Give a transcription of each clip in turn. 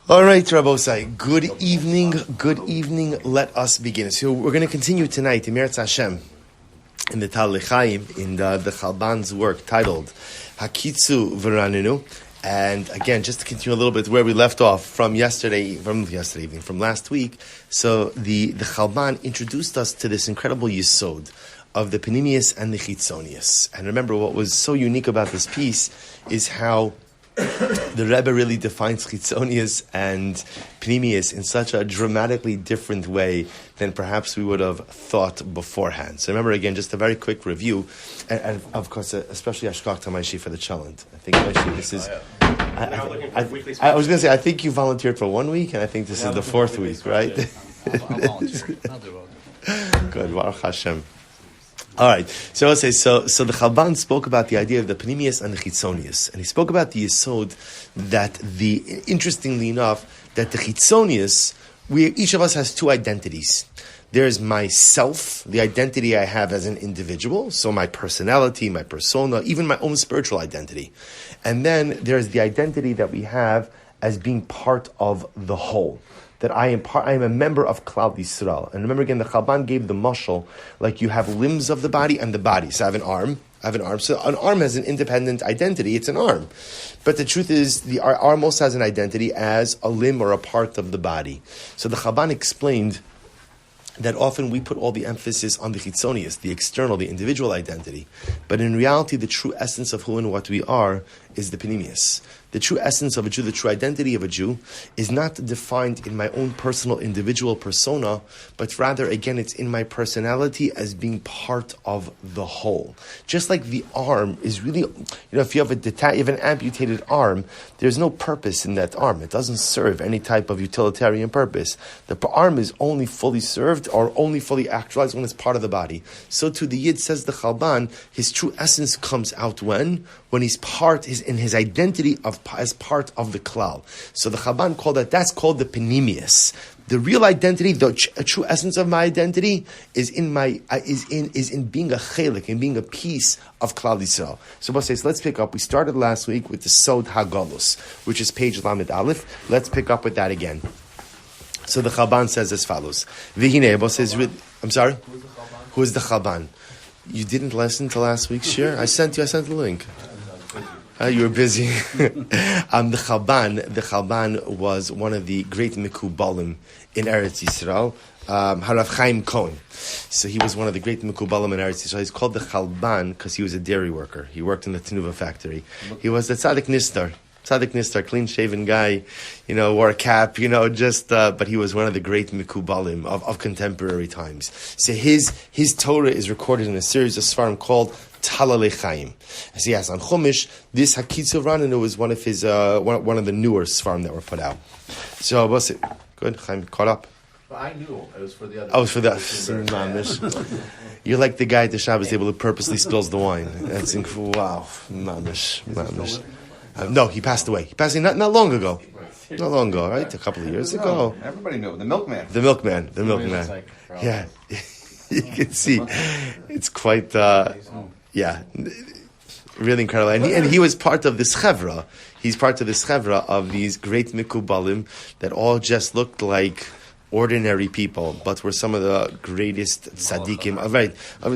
All right, Rabosai. Good evening. Good evening. Let us begin. So we're going to continue tonight in Meretz Hashem, in the Tal Lechaim, in the Chalban's work titled Hakitzu V'ranenu. And again, just to continue a little bit where we left off from last week. So the Chalban introduced us to this incredible yesod of the Penimius and the Chitzonius. And remember, what was so unique about this piece is how the Rebbe really defines Chitzonius and Penimius in such a dramatically different way than perhaps we would have thought beforehand. So remember, again, just a very quick review, and of course, especially Ashkach Tamaishi for the Chalban. I think actually this is... I was going to say, I think you volunteered for 1 week, and I think this is the fourth week, right? I'll volunteer. I'll do it. Good, Baruch Hashem. All right, so I'll say, so the Chalban spoke about the idea of the Penimius and the Chitzonius, and he spoke about the Yesod that interestingly enough, that the Chitzonius, each of us has two identities. There's myself, the identity I have as an individual, so my personality, my persona, even my own spiritual identity. And then there's the identity that we have as being part of the whole. That I am a member of Klal Yisrael. And remember again, the Chalban gave the mashal, like you have limbs of the body and the body. So I have an arm. So an arm has an independent identity. It's an arm. But the truth is, our arm also has an identity as a limb or a part of the body. So the Chalban explained that often we put all the emphasis on the chitzonius, the external, the individual identity. But in reality, the true essence of who and what we are is the penimius. The true essence of a Jew, the true identity of a Jew, is not defined in my own personal individual persona, but rather, again, it's in my personality as being part of the whole. Just like the arm is really, if you have an amputated arm, there's no purpose in that arm. It doesn't serve any type of utilitarian purpose. The arm is only fully served or only fully actualized when it's part of the body. So too, the Yid, says the Chalban, his true essence comes out when he's in his identity as part of the klal. So the Chalban called that's called the penimius. The real identity, the true essence of my identity is in being a chelik, in being a piece of Klal Yisrael. So let's pick up. We started last week with the Sod HaGolus, which is page Lamed Aleph. Let's pick up with that again. So the Chalban says as follows. V'hinei, says, I'm sorry? Who is the Chalban? You didn't listen to last week's shir? I sent the link. You were busy. The Chalban was one of the great Mekubalim in Eretz Yisrael. Harav Chaim Cohen. So he was one of the great Mekubalim in Eretz Yisrael. He's called the Chalban because he was a dairy worker. He worked in the Tenuva factory. He was the Tzaddik Nistar, clean-shaven guy, wore a cap, but he was one of the great Mekubalim of contemporary times. So his Torah is recorded in a series of Sfarim called Talalei Chaim. As he has on Chumash, this Hakitzu V'ranenu was one of his one of the newer Sfarim that were put out. So what's it? Good, Chaim caught up. But I knew it was for the other. Oh, it was for that. You're like the guy at the Shabbos table who purposely spills the wine. That's wow, mamish. No, he passed away. He passed away not long ago. Not long ago, right? A couple of years ago. Everybody knew the milkman. The milkman. Yeah, you can see it's quite. Yeah, really incredible. And he was part of this chevra. He's part of this chevra of these great mikubalim that all just looked like ordinary people, but were some of the greatest tzaddikim,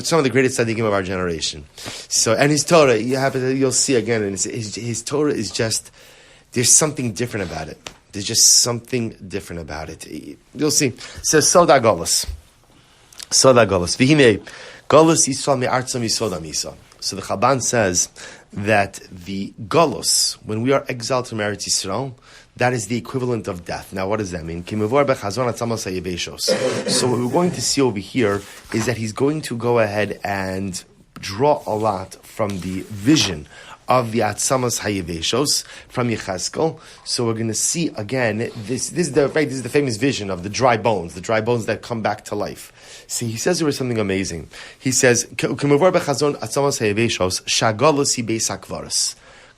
some of the greatest tzaddikim of our generation. So, and his Torah, you'll see again, and his Torah is just, there's something different about it. There's just something different about it. You'll see. So, Soda Golus. V'hinei, Golus Yisrael me'artzam Yisod Amisa. So the Chalban says that the Golus, when we are exiled from Eretz Yisrael, that is the equivalent of death. Now, what does that mean? So what we're going to see over here is that he's going to go ahead and draw a lot from the vision of the Atzamas Hayeveshos from Yechezkel. So we're going to see again, this is the famous vision of the dry bones that come back to life. See, he says there was something amazing. He says,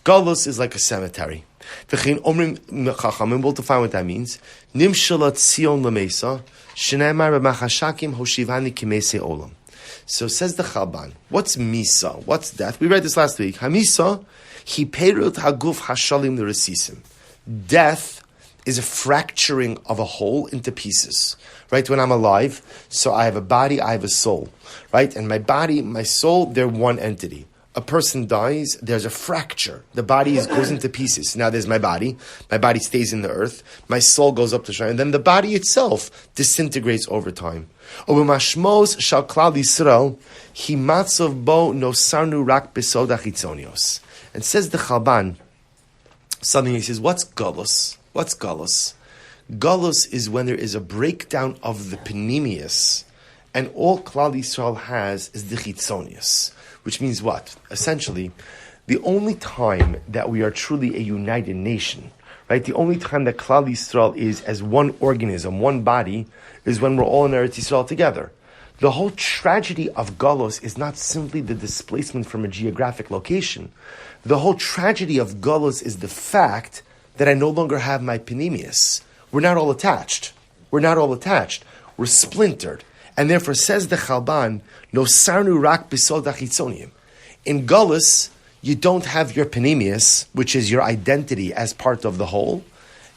Galus is like a cemetery. We'll define what that means. So says the Chalban, what's Misa? What's death? We read this last week. Hamisa, hi perut haguf hashalim l'resisim. Death is a fracturing of a whole into pieces, right? When I'm alive, so I have a body, I have a soul, right? And my body, my soul, they're one entity. A person dies, there's a fracture. The body goes into pieces. Now there's my body stays in the earth, my soul goes up to shine, and then the body itself disintegrates over time. Ubimashmos shal klal Yisrael, himatzav bo nosarnu rak besod hachitzonios. And says the Chalban, something he says, what's galus? What's galus? Galus is when there is a breakdown of the penimius, and all Klal Yisrael has is the chitzonius. Which means what? Essentially, the only time that we are truly a united nation, right? The only time that Klal Yisrael is as one organism, one body, is when we're all in Eretz Yisrael together. The whole tragedy of Galus is not simply the displacement from a geographic location. The whole tragedy of Galus is the fact that I no longer have my penimius. We're not all attached. We're splintered. And therefore, says the Chalban, no sarnu rak bisod hachitzoniim. In Galus, you don't have your penimius, which is your identity as part of the whole.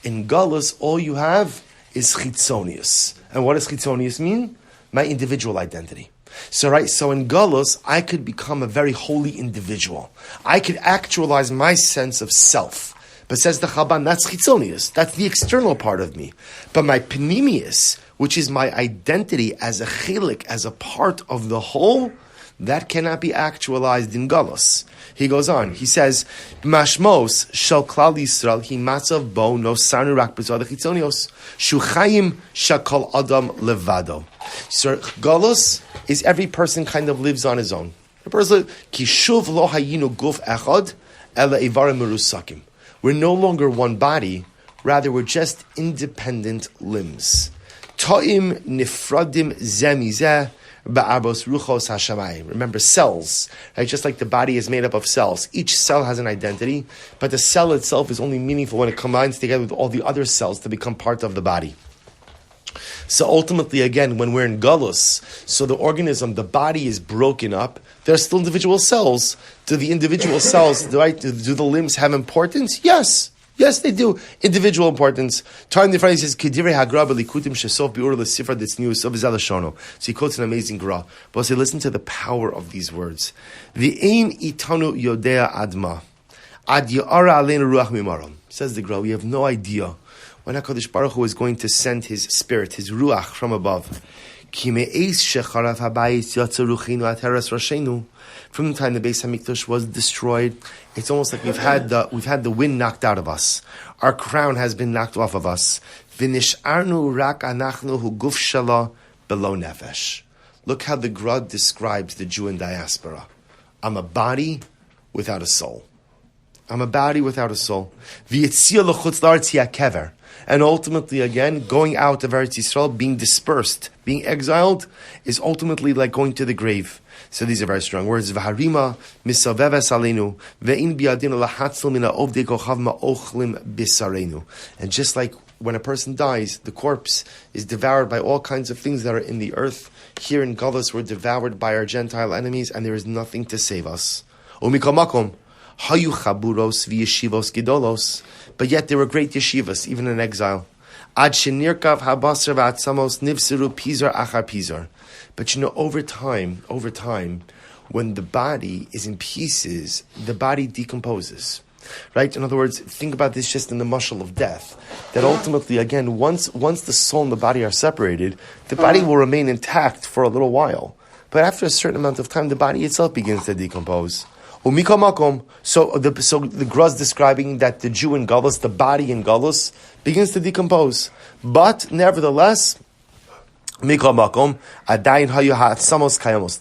In Galus, all you have is chitzonius. And what does chitzonius mean? My individual identity. So in Galus, I could become a very holy individual. I could actualize my sense of self. But says the Chalban, that's chitzonius. That's the external part of me. But my penimius, which is my identity as a chilik, as a part of the whole, that cannot be actualized in Galus. He goes on, he says, Mashmos shel klal Yisrael hi matzav bo no sarnu rak b'zod hachitzonios shu chayim shakol adam levado. So Galus is every person kind of lives on his own. The person, ki shuv lo hayinu guf echad ela ivarim merusakim. We're no longer one body, rather we're just independent limbs. Ta'im nifradim zemizeh ba'arbos ruchos hashamayim. Remember cells, right? Just like the body is made up of cells. Each cell has an identity, but the cell itself is only meaningful when it combines together with all the other cells to become part of the body. So ultimately, again, when we're in Galus, so the organism, the body is broken up, there are still individual cells. Do the individual cells, right, do the limbs have importance? Yes. Yes, they do. Individual importance. Time the phrase says, Kedire hagra belikutim shesof biur lesifra ditznius of zalashonu. So he quotes an amazing gra. But say, listen to the power of these words. V'ein itanu yodea adma. Ad ya'ara aleinu ruach mimaron. Says the gra, we have no idea when HaKadosh Baruch Hu is going to send his spirit, his ruach from above. From the time the Beis Hamikdash was destroyed, it's almost like we've had the wind knocked out of us. Our crown has been knocked off of us. Look how the Gra describes the Jew in diaspora. I'm a body without a soul. I'm a body without a soul. And ultimately, again, going out of Eretz Yisrael, being dispersed, being exiled, is ultimately like going to the grave. So these are very strong words. V'harima misaveves aleinu ve'in biadinu lahatzil mina ovdei kochav ma'ochlim bisarenu. And just like when a person dies, the corpse is devoured by all kinds of things that are in the earth. Here in Galus, we're devoured by our Gentile enemies, and there is nothing to save us. Umikol makom hayu chaburos v'yeshivos gedolos. But yet there were great yeshivas, even in exile. Ad shenirkav habasar v'atzamos nivseru pizar achar pizar. But over time, when the body is in pieces, the body decomposes. Right? In other words, think about this just in the mashal of death. That ultimately, again, once the soul and the body are separated, the body will remain intact for a little while. But after a certain amount of time, the body itself begins to decompose. So the Gra is describing that the Jew in Galus, the body in Galus, begins to decompose. But nevertheless, the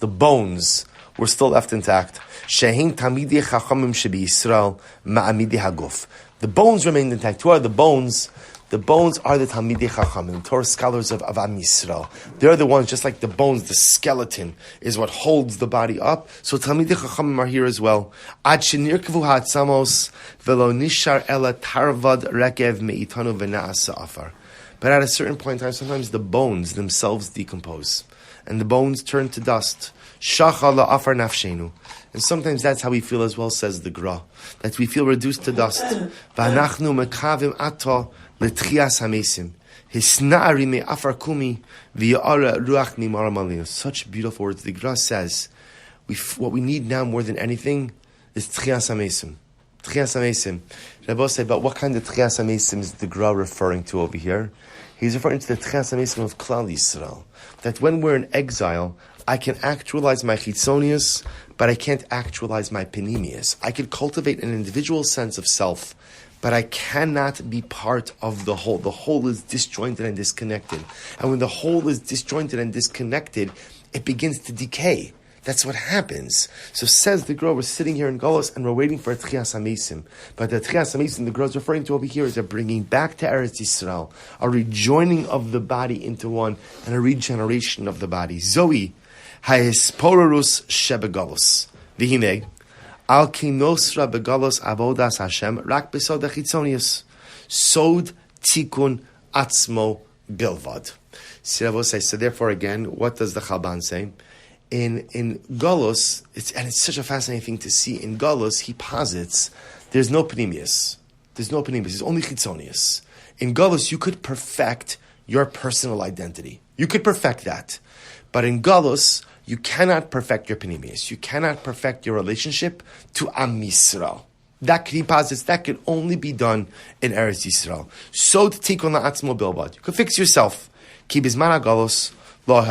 bones were still left intact. The bones remained intact. Who are the bones? The bones are the Talmidei Chachamim, Torah scholars of Am Yisrael. They're the ones, just like the bones, the skeleton is what holds the body up. So Talmidei Chachamim are here as well. Ad shenirkvu ha'atzamos velo nishar ela tarvad rekev me'itanu v'na'asa afar. But at a certain point in time, sometimes the bones themselves decompose. And the bones turn to dust. Shacha la'afar nafshenu. And sometimes that's how we feel as well, says the Gra. That we feel reduced to dust. V'anachnu mekavim ato L'tchias hamesim. Hisna'ari me afar kumi v'ya'ara ruach mimara malinu. Such beautiful words. The Gemara says, what we need now more than anything is tchias hamesim. Tchias hamesim. Rabbi said, but what kind of tchias hamesim is the Gemara referring to over here? He's referring to the tchias hamesim of Klal Yisrael. That when we're in exile, I can actualize my chitzonius, but I can't actualize my penimius. I can cultivate an individual sense of self, but I cannot be part of the whole. The whole is disjointed and disconnected. And when the whole is disjointed and disconnected, it begins to decay. That's what happens. So says the Gemara, we're sitting here in Golos and we're waiting for a Tchias HaMesim. But the Tchias HaMesim the Gemara is referring to over here is a bringing back to Eretz Yisrael, a rejoining of the body into one, and a regeneration of the body. Zoe, Haesporus Shebegolos. Vihine, Al Kinosra Begolos Avodas Hashem, Rak Besod Chitzonius. Sod Tikun Atzmo Bilvad. So therefore again, what does the Chalban say? In Golos, it's such a fascinating thing to see. In Golos, he posits there's no penimius. There's only chitzonius. In Golos, you could perfect your personal identity. You could perfect that. But in Golos, you cannot perfect your penimius. You cannot perfect your relationship to Am Yisrael. That he posits, that could only be done in Eretz Yisrael. So tikun la'atzmo bilvad. You could fix yourself. Ki bizman Golos. Because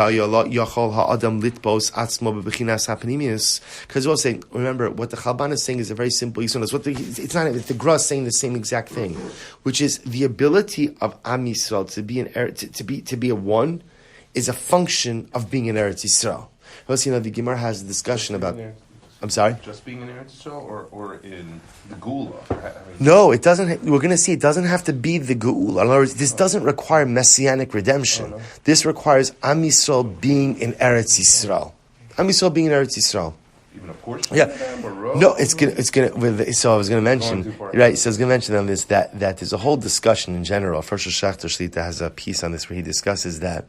we're saying, remember, what the Chalban is saying is a very simple. It's the Gra saying the same exact thing, which is the ability of Am Yisrael to be a one is a function of being in Eretz Yisrael. The Gemara has a discussion about. I'm sorry? Just being in Eretz Yisrael or in the Geula? No, it doesn't. We're going to see it doesn't have to be the Geula. In other words, this doesn't require messianic redemption. This requires Am Yisrael being in Eretz Yisrael. Am Yisrael being in Eretz Yisrael. Even a portion yeah. of them? Or No, it's gonna. So I was going to mention, right? So I was going to mention on this that there's a whole discussion in general. First Shachter Shlita has a piece on this where he discusses that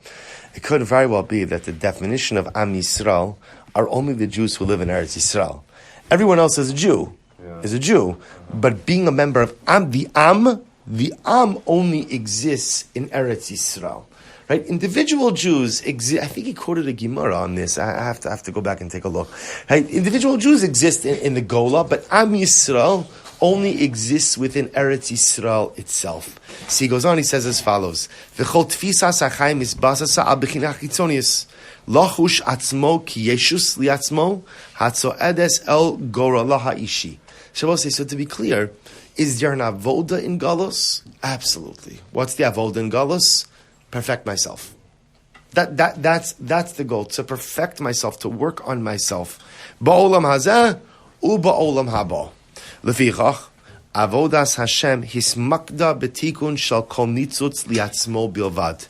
it could very well be that the definition of Am Yisrael are only the Jews who live in Eretz Yisrael. Everyone else is a Jew, but being a member of Am, the Am only exists in Eretz Yisrael. Right? Individual Jews exist. I think he quoted a Gemara on this. I have to go back and take a look. Right? Individual Jews exist in the Gola, but Am Yisrael only exists within Eretz Yisrael itself. So he goes on, he says as follows: V'chol tfisas hachayim isbasasa al b'chinach chitzonius. Lachush atzmo ki yeshus liatzmo hatzoedes el gorala ha'ishi. Shabbos says, so to be clear, is there an avoda in Galos? Absolutely. What's the avoda in Galos? Perfect myself. That's the goal, to perfect myself, to work on myself. Ba'olam hazeh u'ba'olam haba. Lefichach, avodas Hashem hismakda betikun shal kol nitzutz liatzmo bilvad.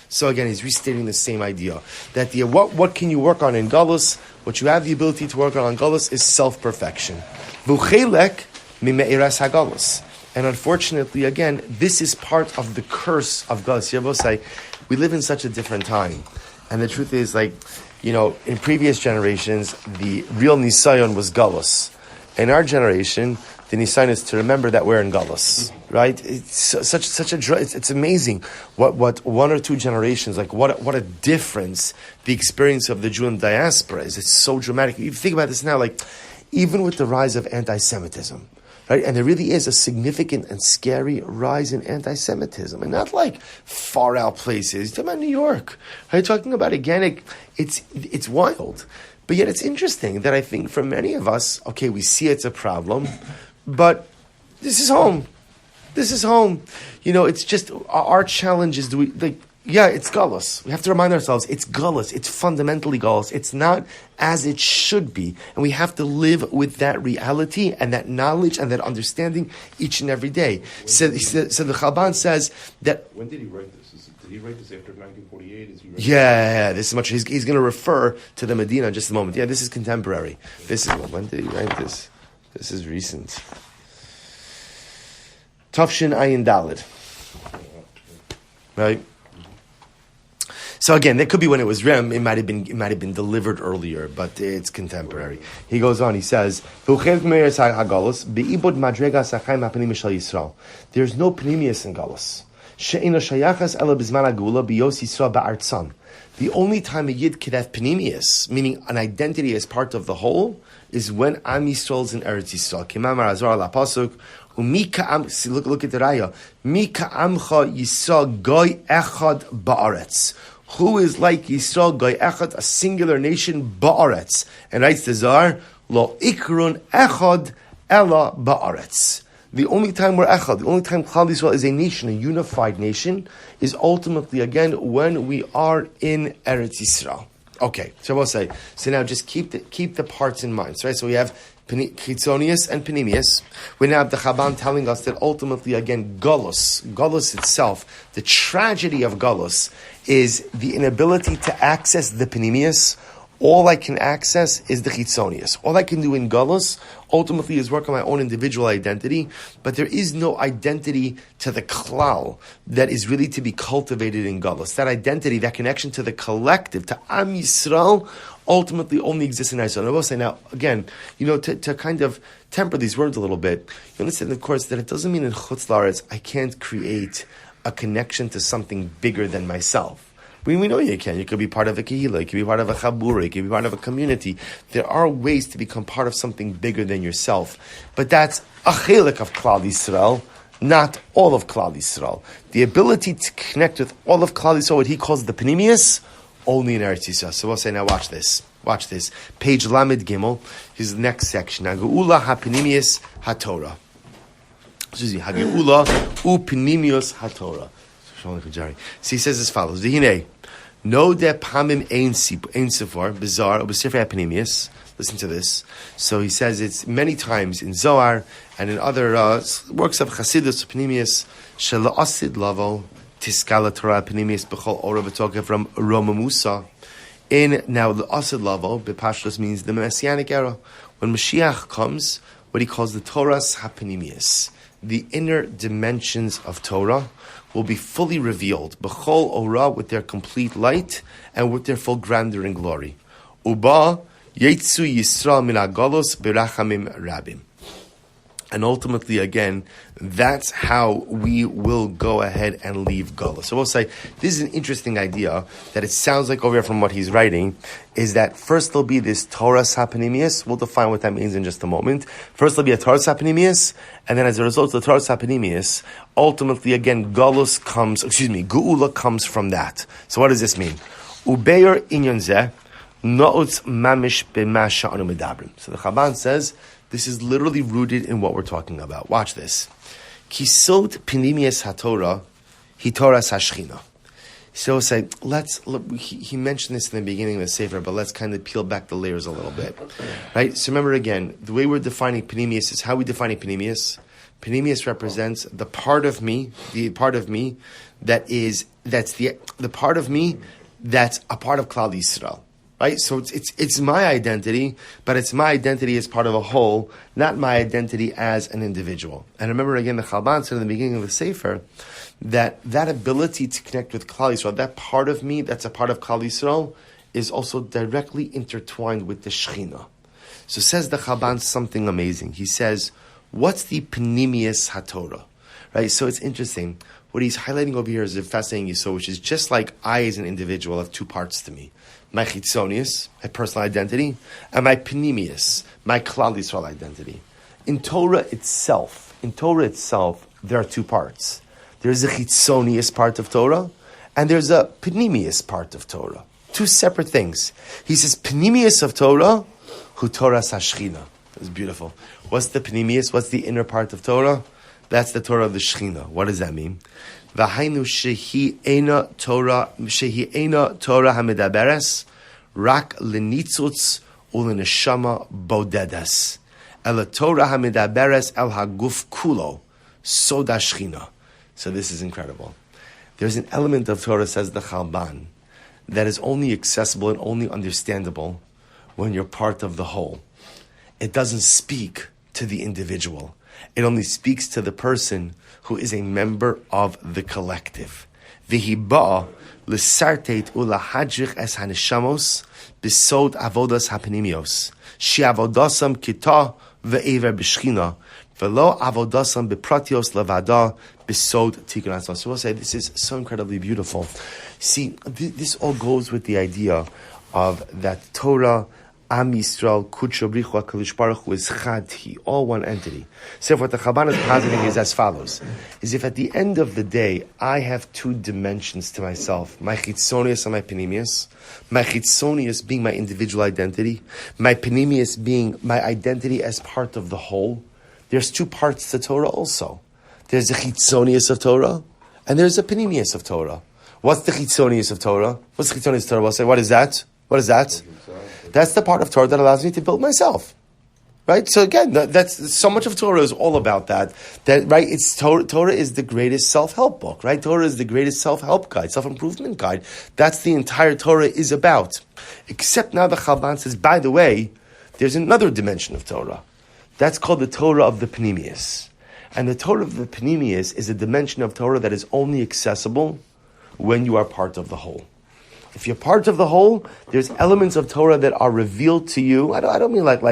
So again, he's restating the same idea. That what can you work on in Galus? What you have the ability to work on Galus is self-perfection. And unfortunately, again, this is part of the curse of Galus. We live in such a different time. And the truth is, in previous generations, the real Nisayon was Galus. In our generation, the Nisayon is to remember that we're in Galus, right? It's such a it's amazing what one or two generations, what a difference the experience of the Jew in diaspora is. It's so dramatic. You think about this now, even with the rise of anti-Semitism, right? And there really is a significant and scary rise in anti-Semitism, and not far out places. You're talking about New York. Are you talking about again? It's wild. But yet it's interesting that I think for many of us, okay, we see it's a problem, but this is home. This is home. It's just our challenge is it's Gullus. We have to remind ourselves it's Gullus. It's fundamentally Gullus. It's not as it should be. And we have to live with that reality and that knowledge and that understanding each and every day. So the Chalban says that... When did he write this? Did he write this after 1948? Yeah, this is much. He's going to refer to the Medina in just a moment. Yeah, this is contemporary. When did he write this? This is recent. Tafshin Ayin Dalid. Right? So again, that could be when it was Rem. It might have been delivered earlier, but it's contemporary. He goes on. He says, "There's no panemius in galus. The only time a yid could have panemius, meaning an identity as part of the whole, is when Am Yisrael's in Eretz Yisrael. Kimamar Azor la pasuk. Look at the raya. Mika amcha Yisrael goy echad ba'aretz. Who is like Yisrael goy echad, a singular nation ba'aretz? And writes the Zohar, lo ikrun echad ella ba'aretz. The only time we're echad, the only time Klal Yisrael is a nation, a unified nation, is ultimately again when we are in Eretz Yisrael. Okay, so we'll say. So now just keep the parts in mind. So, right? So we have Chitzonius and Panemius. We now have the Chalban telling us that ultimately, again, Galus itself, the tragedy of Galus is the inability to access the Panemius. All I can access is the Chitzonius. All I can do in Galus ultimately is work on my own individual identity, but there is no identity to the klal that is really to be cultivated in Galus. That identity, that connection to the collective, to Am Yisrael, ultimately only exists in Israel. And I will say now, again, to kind of temper these words a little bit, you understand, of course, that it doesn't mean in Chutz La'aretz I can't create a connection to something bigger than myself. We know you can. You could be part of a kehillah, you could be part of a chabura, you could be part of a community. There are ways to become part of something bigger than yourself. But that's a chelik of Klal Yisrael, not all of Klal Yisrael. The ability to connect with all of Klal Yisrael, what he calls the Panemius, only in Eretz Yisrael. So we'll say, now watch this. Watch this. Page Lamed Gimel, his next section. Geula ha-Panemius ha-Torah. Excuse me. Geula u-Panemius ha-Torah. So he says as follows. V'hinei, no de pamim ein sefor, bizarre, obesifrei ha-Panemius. Listen to this. So he says it's many times in Zohar and in other works of Chassidus Panemius, shelo asid lavo, tiskala Torah Panemius b'chol ora v'tokev from Roma Musa. In now the asid lavo, b'pashtos means the Messianic era. When Mashiach comes, what he calls the Torah's ha-Panemius, the inner dimensions of Torah, will be fully revealed, b'chol ora, with their complete light and with their full grandeur and glory. Uba Yetzu Yisrael min hagalos berachamim rabim. And ultimately, again, that's how we will go ahead and leave Galus. So we'll say, this is an interesting idea that it sounds like over here from what he's writing, is that first there'll be this Torah Sapanemius. We'll define what that means in just a moment. First there'll be a Torah Sapanemius, and then as a result of the Torah Sapanemius, ultimately, again, Geula comes from that. So what does this mean? Ubeir inyan zeh, no'utz mamish b'ma sha'anu medabrim. So the Chalban says, this is literally rooted in what we're talking about. Watch this. Kisot Panemius HaTorah, Hitoras HaShechina. So say, he mentioned this in the beginning of the Sefer, but let's kind of peel back the layers a little bit. Right? So remember again, the way we're defining Panemius is how we define Panemius. Panemius represents the part of me, the part of me that's the part of me that's a part of Klal Yisrael. Right, so it's my identity, but it's my identity as part of a whole, not my identity as an individual. And remember again, the Chalban said in the beginning of the Sefer that ability to connect with Klal Yisrael, that part of me that's a part of Klal Yisrael, is also directly intertwined with the Shechina. So says the Chalban something amazing. He says, "What's the Panemius HaTorah?" Right, so it's interesting. What he's highlighting over here is a fascinating yisod, which is just like I as an individual have two parts to me. My chitzonius, my personal identity, and my panemius, my Klal Yisrael identity. In Torah itself, there are two parts. There's a chitzonius part of Torah, and there's a panemius part of Torah. Two separate things. He says, panemius of Torah, hu Torah sashchina. That's beautiful. What's the panemius? What's the inner part of Torah? That's the Torah of the Shechina. What does that mean? V'hainu shehi eina Torah hamidaberes rak lenitzutz uleneshama bodedas el Torah hamidaberes el haguf kulo soda Shechina. So this is incredible. There's an element of Torah, says the Chalban, that is only accessible and only understandable when you're part of the whole. It doesn't speak to the individual. It only speaks to the person who is a member of the collective. V'hiba l'sartet ulahadrich es haneshamos b'sod avodas hapenimios. She avodasam kita ve'ever b'shchina. V'lo avodasam b'pratios levada b'sod tikkun atzma. So we'll say this is so incredibly beautiful. See, this all goes with the idea of that Torah, Am Yisrael, Kudsha Brichu HaKadosh Baruch Hu is Chad, all one entity. So what the Chalban is positing is as follows, is if at the end of the day, I have two dimensions to myself, my chitzonius and my panemius, my chitzonius being my individual identity, my panemius being my identity as part of the whole, there's two parts to Torah also. There's the chitzonius of Torah, and there's the panemius of Torah. What's the chitzonius of Torah? What's the chitzonius of Torah? We'll say, what is that? What is that? That's the part of Torah that allows me to build myself, right? So again, that's so much of Torah is all about that. That right? It's Torah is the greatest self-help book, right? Torah is the greatest self-help guide, self-improvement guide. That's the entire Torah is about. Except now the Chalban says, by the way, there's another dimension of Torah. That's called the Torah of the Panemius, and the Torah of the Panemius is a dimension of Torah that is only accessible when you are part of the whole. If you're part of the whole, there's elements of Torah that are revealed to you. I don't mean like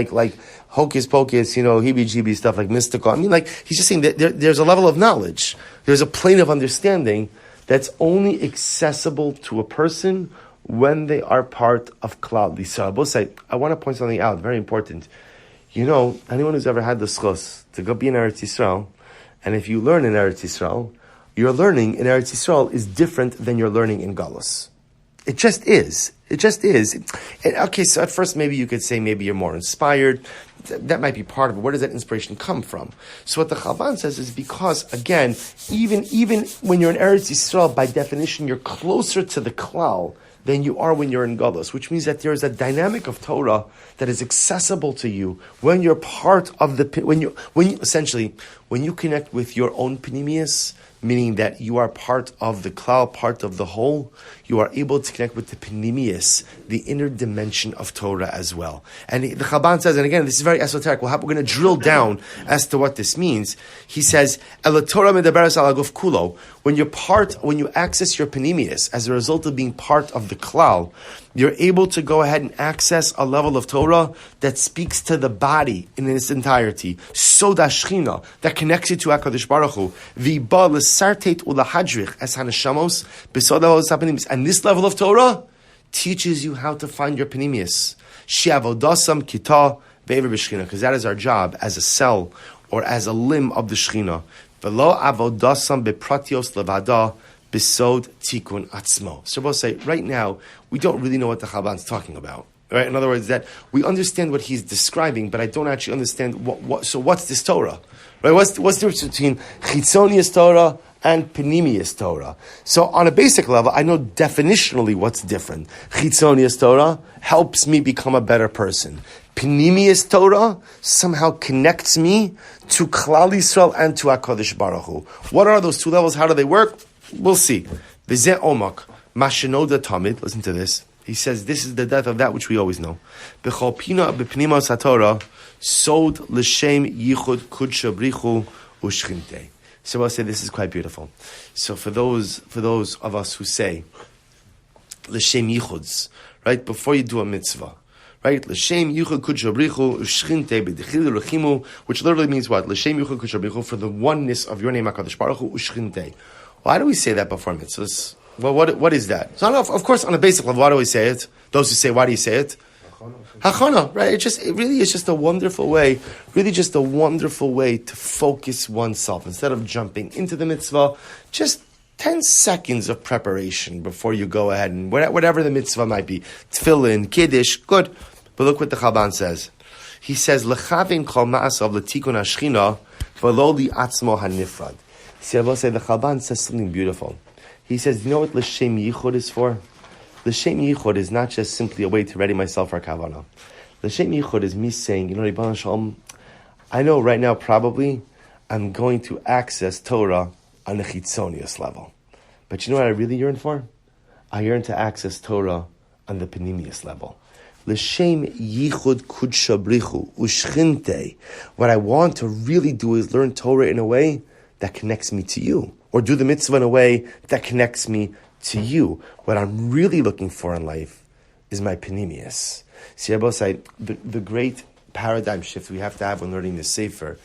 hocus pocus, heebie-jeebie stuff like mystical. I mean he's just saying that there's a level of knowledge. There's a plane of understanding that's only accessible to a person when they are part of Klal Yisrael. Both say, I want to point something out, very important. Anyone who's ever had the schus to go be in Eretz Yisrael, and if you learn in Eretz Yisrael, your learning in Eretz Yisrael is different than your learning in Galus. It just is. Okay, so at first maybe you could say maybe you're more inspired. That might be part of it. Where does that inspiration come from? So what the Chalban says is because, again, even when you're in Eretz Yisrael, by definition, you're closer to the Klal than you are when you're in Galus, which means that there is a dynamic of Torah that is accessible to you when you're part of when you connect with your own Panemius, meaning that you are part of the Klal, part of the whole, you are able to connect with the Panemius, the inner dimension of Torah as well. And the Chalban says, and again, this is very esoteric, we're going to drill down as to what this means. He says, El Torah medaberes al aguf kulo, when you access your Panemius, as a result of being part of the Klal, you're able to go ahead and access a level of Torah that speaks to the body in its entirety. Soda Shechina, that connects you to HaKadosh Baruch Hu. V'ba l'sartet ulahadrich es haneshamos b'sod avodas hapanimius. And this level of Torah teaches you how to find your Panemius. She'avodasam kita ve'ever b'shchina, because that is our job as a cell or as a limb of the Shechina. V'lo avodasam bepratios levada Bisod tikkun atzmo. So we'll say, right now, we don't really know what the Chalban's talking about. Right? In other words, that we understand what he's describing, but I don't actually understand so what's this Torah? Right? What's the difference between chitzonius Torah and panemius Torah? So on a basic level, I know definitionally what's different. Chitzonius Torah helps me become a better person. Panemius Torah somehow connects me to Klal Yisrael and to HaKadosh Baruch Hu. What are those two levels? How do they work? We'll see. V'zeh omak, mashenoda tamid. Listen to this. He says, this is the depth of that which we always know. B'chol pina b'pnimas haTorah, sod l'shem yichud kudsha brichu u'shchinte. So I'll say this is quite beautiful. So for those of us who say, l'shem yichuds, right, before you do a mitzvah, right? L'shem yichud kudsha brichu u'shchinte b'dechil l'chimu, which literally means what? L'shem yichud kudsha brichu, for the oneness of your name, HaKadosh Baruch Hu, u'shchinte. Why do we say that before mitzvahs? Well, what is that? So, of course, on a basic level, why do we say it? Those who say, why do you say it? Hachana, right? It really is just a wonderful way, to focus oneself. Instead of jumping into the mitzvah, just 10 seconds of preparation before you go ahead and whatever the mitzvah might be. Tefillin, Kiddush, good. But look what the Chalban says. He says, L'chavin kol ma'asav l'tikun hashchina, v'lo li atzmo hanifrad. See, I will say the Chalban says something beautiful. He says, you know what L'shem Yichud is for? L'shem Yichud is not just simply a way to ready myself for Kavanah. L'shem Yichud is me saying, Ribbon Shalom, I know right now probably I'm going to access Torah on the chitzonius level. But you know what I really yearn for? I yearn to access Torah on the panemius level. L'shem Yichud kudsha brichu u'shchinte. What I want to really do is learn Torah in a way that connects me to you, or do the mitzvah in a way that connects me to you. What I'm really looking for in life is my panemius. See, I both say the great paradigm shift we have to have when learning the Sefer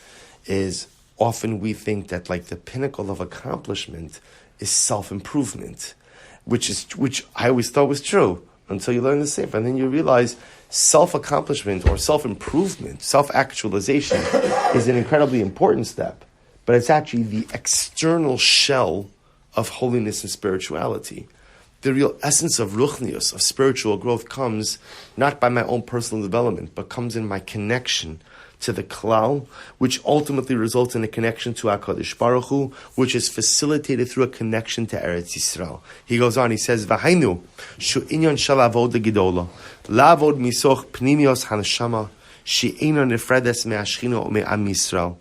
is often we think that like the pinnacle of accomplishment is self-improvement, which I always thought was true until you learn the Sefer, and then you realize self-accomplishment or self-improvement, self-actualization is an incredibly important step, but it's actually the external shell of holiness and spirituality. The real essence of ruchnius, of spiritual growth, comes not by my own personal development, but comes in my connection to the klal, which ultimately results in a connection to HaKadosh Baruch Hu, which is facilitated through a connection to Eretz Yisrael. He goes on, he says, V'hainu, shu inyon shel avoda gedola, la'avod misoch pnimios haneshama, she'ena nefredes me'ashchina u'me'am Yisrael,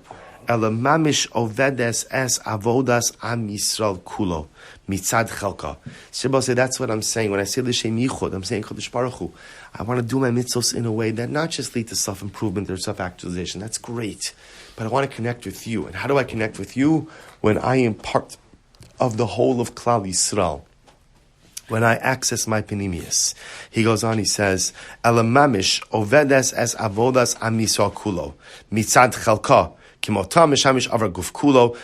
ela mamish ovedes es avodas am Yisrael kulo. Mitzad chelka. Shibbo say that's what I'm saying when I say l'shem yichud. I'm saying Kadosh Baruch Hu. I want to do my mitzvos in a way that not just lead to self-improvement or self-actualization. That's great, but I want to connect with you. And how do I connect with you? When I am part of the whole of Klal Yisrael. When I access my panemius. He goes on. He says, "Elamamish ovedes es avodas am Yisrael kulo mitzad chelka."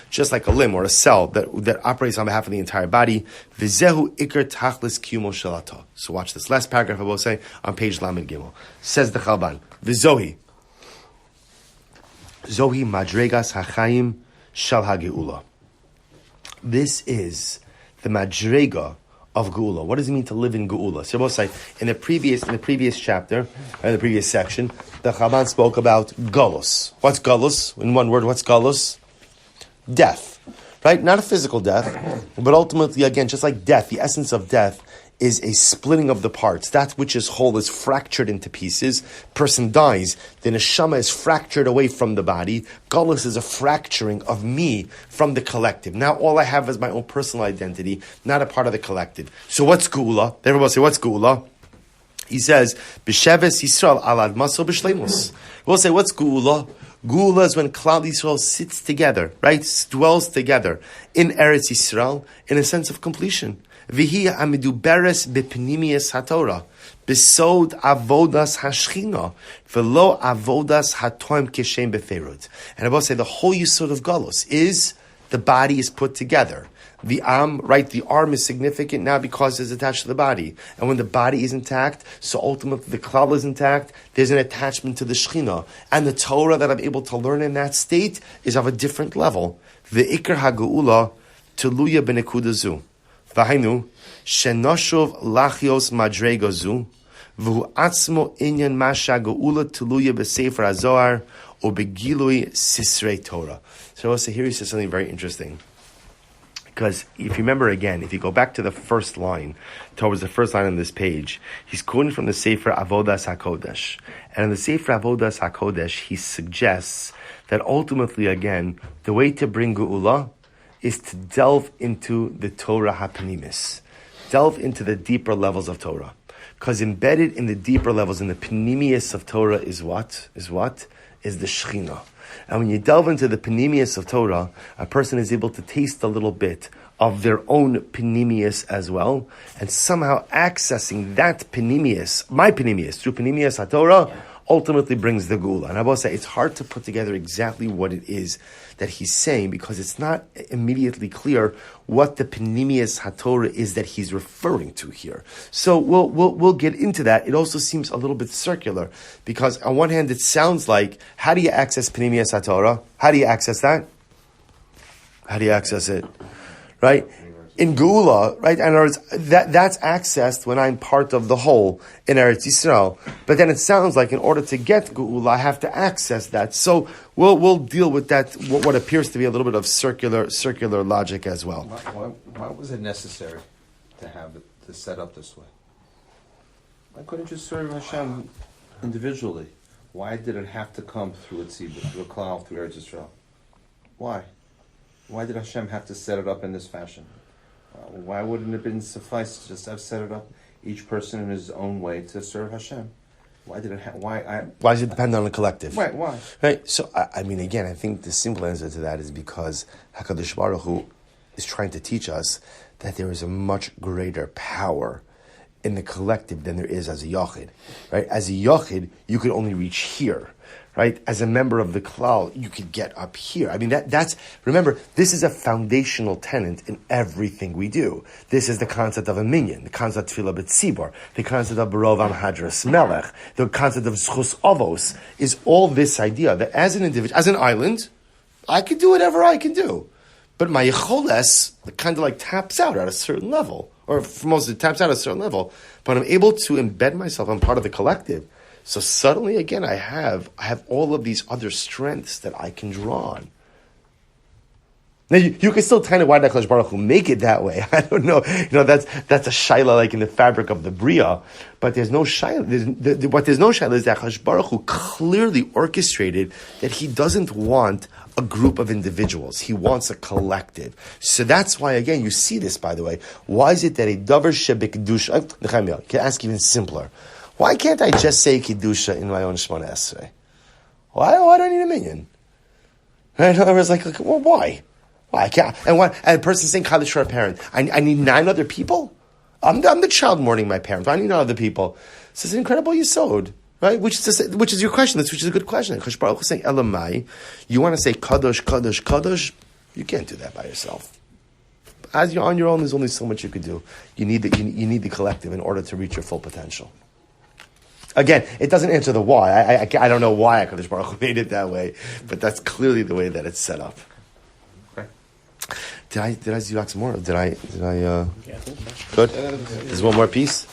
Just like a limb or a cell that operates on behalf of the entire body. So watch this last paragraph I will say on page Lamed Gimel. Says the Chalban, V'zohi madregas hachayim shal hageula. This is the madrega of Geula. What does it mean to live in Geula? So we'll say in the previous chapter, in the previous section, the Chalban spoke about Galus. What's Galus? In one word, what's Galus? Death. Right? Not a physical death, but ultimately, again, just like death, the essence of death is a splitting of the parts. That which is whole is fractured into pieces. Person dies, the neshama is fractured away from the body. Galus is a fracturing of me from the collective. Now all I have is my own personal identity, not a part of the collective. So what's Geula? Everybody say, what's Geula? He says, B'sheves Yisrael alad maso b'shleimus. We'll say, what's Geula? Geula is when Klal Yisrael sits together, right? Dwells together in Eretz Yisrael in a sense of completion. V'hi amiduberes b'pnimius haTorah, b'sod avodas hashchina, v'lo avodas hatoim kishem beferud. And I will say the whole yisod of Galus is the body is put together. The right, the arm is significant now because it's attached to the body. And when the body is intact, so ultimately the klal is intact, there's an attachment to the Shechina. And the Torah that I'm able to learn in that state is of a different level. The Ikar HaGeula Teluya B'nekuda Zu. V'hainu, Shenoshuv Lachios Madrega Zu, V'hu Atzmo Inyan Masha Geula Teluya B'Sefer HaZohar, or Begilui Sisrei Torah. So here he says something very interesting. Because if you remember again, if you go back to the first line, towards the first line on this page, he's quoting from the Sefer Avodas HaKodesh. And in the Sefer Avodas HaKodesh, he suggests that ultimately, again, the way to bring Geula is to delve into the Torah HaPanimis. Delve into the deeper levels of Torah. Because embedded in the deeper levels, in the Panimius of Torah is what? Is the Shechina. And when you delve into the panemius of Torah, a person is able to taste a little bit of their own panemius as well, and somehow accessing that panemius, my panemius, through panemius HaTorah, ultimately brings the Geula. And I will say, it's hard to put together exactly what it is that he's saying, because it's not immediately clear what the panemius HaTorah is that he's referring to here. So we'll get into that. It also seems a little bit circular, because on one hand it sounds like, how do you access panemius HaTorah? How do you access that? How do you access it? Right? In Geula, right? In other words, that's accessed when I'm part of the whole in Eretz Yisrael. But then it sounds like in order to get Geula, I have to access that. So we'll deal with that, what appears to be a little bit of circular logic as well. Why was it necessary to have it to set up this way? Why couldn't you just serve Hashem individually? Why did it have to come through a tzibur, through a klal, through Eretz Yisrael? Why? Why did Hashem have to set it up in this fashion? Why wouldn't it have been suffice to just have set it up, each person in his own way, to serve Hashem? Why did it? Why does it depend on the collective? Right. Why? Right. So I mean, again, I think the simple answer to that is because Hakadosh Baruch Hu is trying to teach us that there is a much greater power in the collective than there is as a yachid. Right. As a yachid, you could only reach here. Right? As a member of the klal, you could get up here. I mean, that's, remember, this is a foundational tenet in everything we do. This is the concept of a minyan, the concept of tefillah b'tzibor, the concept of barov am hadras melech, the concept of zchus avos, is all this idea that as an individual, as an island, I can do whatever I can do. But my yicholes kind of like taps out at a certain level, or for most of it taps out at a certain level, but I'm able to embed myself, I'm part of the collective. So suddenly, again, I have all of these other strengths that I can draw on. Now you can still tell me why Hakadosh Baruch Hu make it that way. I don't know. That's a shaila like in the fabric of the bria, but there's no shaila. What there's no shaila is that Hakadosh Baruch Hu clearly orchestrated that He doesn't want a group of individuals. He wants a collective. So that's why, again, you see this. By the way, why is it that a davar shebekdusha? You can ask even simpler. Why can't I just say Kiddusha in my own Shemona Esrei? Why do I need a minyan? Right? In other words, like, well, why? Why? I can't. And a person saying Kaddish for a parent. I need 9 other people? I'm the child mourning my parent. I need 9 other people. So it's an incredible yisod, right? Which is your question. Which is a good question. Chassidus Chaburah is saying, Elamai, you want to say Kadosh, Kadosh, Kadosh? You can't do that by yourself. As you're on your own, there's only so much you could do. You need the collective in order to reach your full potential. Again, it doesn't answer the why. I don't know why HaKadosh Baruch Hu made it that way, but that's clearly the way that it's set up. Okay. Did I Zivak some more? Did I? Good. There's one more piece.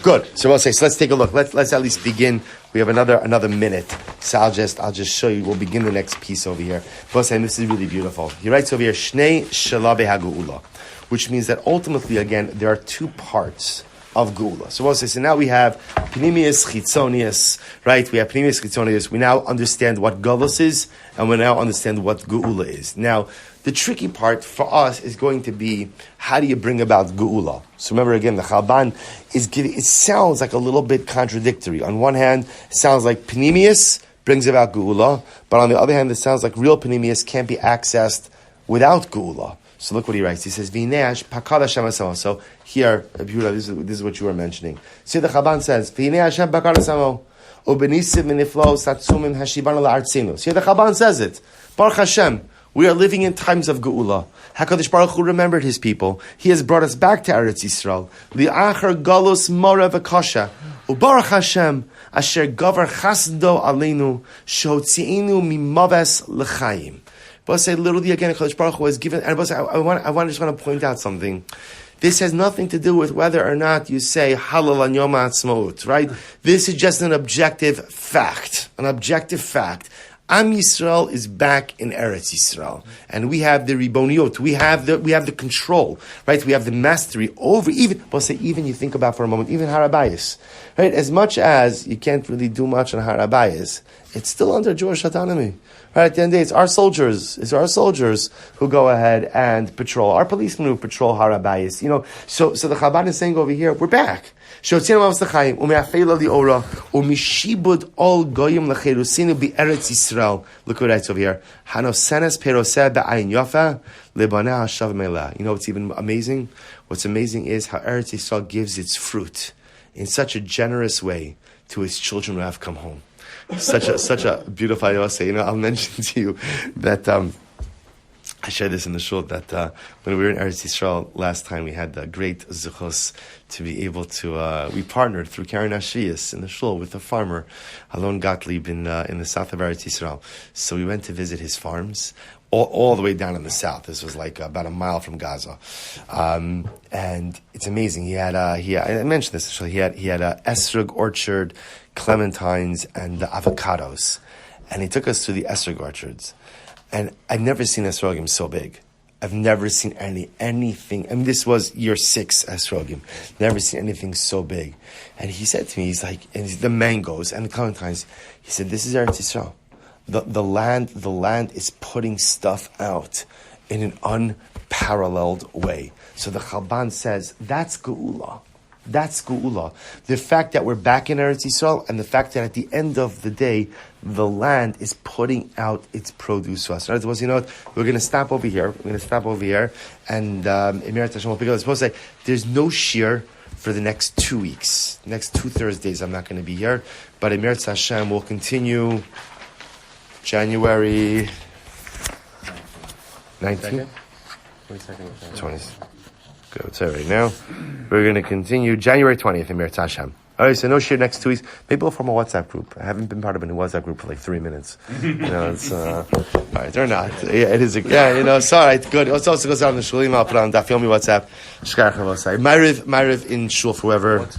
Good. So I'll say. So let's take a look. Let's at least begin. We have another minute. So I'll just show you. We'll begin the next piece over here. We'll say this is really beautiful. He writes over here, Shnei Shalabe HaGeula, which means that ultimately, again, there are 2 parts of Geula. So we'll say, so now we have Pnimius Chitzonius, right? We have Pnimius Chitzonius. We now understand what Galus is, and we now understand what Geula is. Now, the tricky part for us is going to be, how do you bring about Geula? So remember again, the Chalban it sounds like a little bit contradictory. On one hand, it sounds like Pnimius brings about Geula, but on the other hand, it sounds like real Pnimius can't be accessed without Geula. So look what he writes. He says, "V'neash pakad Hashem asamo." So here, this is what you were mentioning. See, the Chalban says, "V'neash Hashem pakad asamo, u'benisiv miniflo satsumim hashibanu la'artzinu." See, the Chalban says it. Baruch Hashem, we are living in times of Geula. Hakadosh Baruch Hu remembered His people. He has brought us back to Eretz Yisrael. Li'achar galus mora v'kasha, u'baruch Hashem asher gavar chasdo aleinu shotziinu mimaves l'chaim. But say literally again, Hakadosh Baruch Hu has given. And I just want to point out something. This has nothing to do with whether or not you say Halal on Yom HaAtzmaut, right? This is just an objective fact. An objective fact. Am Yisrael is back in Eretz Yisrael, and we have the riboniot. We have the control, right? We have the mastery over even. But say even you think about for a moment, even Harabayis, right? As much as you can't really do much on Harabayis, it's still under Jewish autonomy. Right, at the end of the day, it's our soldiers who go ahead and patrol. Our policemen who patrol Harabayis. So the Chalban is saying over here, we're back. Look what it writes over here. You know what's even amazing? What's amazing is how Eretz Yisrael gives its fruit in such a generous way to its children who have come home. Such a beautiful ayose. I'll mention to you that I shared this in the shul that when we were in Eretz Yisrael last time, we had the great zuchos to be able to. We partnered through Karen Ashiyas in the shul with a farmer, Alon Gottlieb in the south of Eretz Yisrael. So we went to visit his farms. All the way down in the south. This was like about a mile from Gaza, and it's amazing. He had I mentioned this. He had a esrog orchard, clementines, and the avocados, and he took us to the esrog orchards. And I've never seen esrogim so big. I've never seen anything. I mean, this was year 6 esrogim. Never seen anything so big. And he said to me, he's like, and the mangoes and the clementines. He said, "This is Eretz Yisrael. The land is putting stuff out in an unparalleled way." So the Chalban says, that's Geula. That's Geula. The fact that we're back in Eretz Yisrael, and the fact that at the end of the day, the land is putting out its produce to us. In other words, you know what? We're going to stop over here. And Emir Hashem will pick up. I'm supposed to say, there's no shear for the next 2 weeks. Next 2 Thursdays, I'm not going to be here. But Emir Hashem will continue January 19th? 20th. Go, it's right now. We're going to continue January 20th, Emir Hashem. All right, so no share next 2 weeks. Maybe we'll form a WhatsApp group. I haven't been part of a new WhatsApp group for like 3 minutes. It's all right, they're not. Yeah, it is. It's all right, good. It also goes out on the shul email. I'll put it on Daf Yomi WhatsApp. Shkar Chavosai. Myriv in shul for whoever.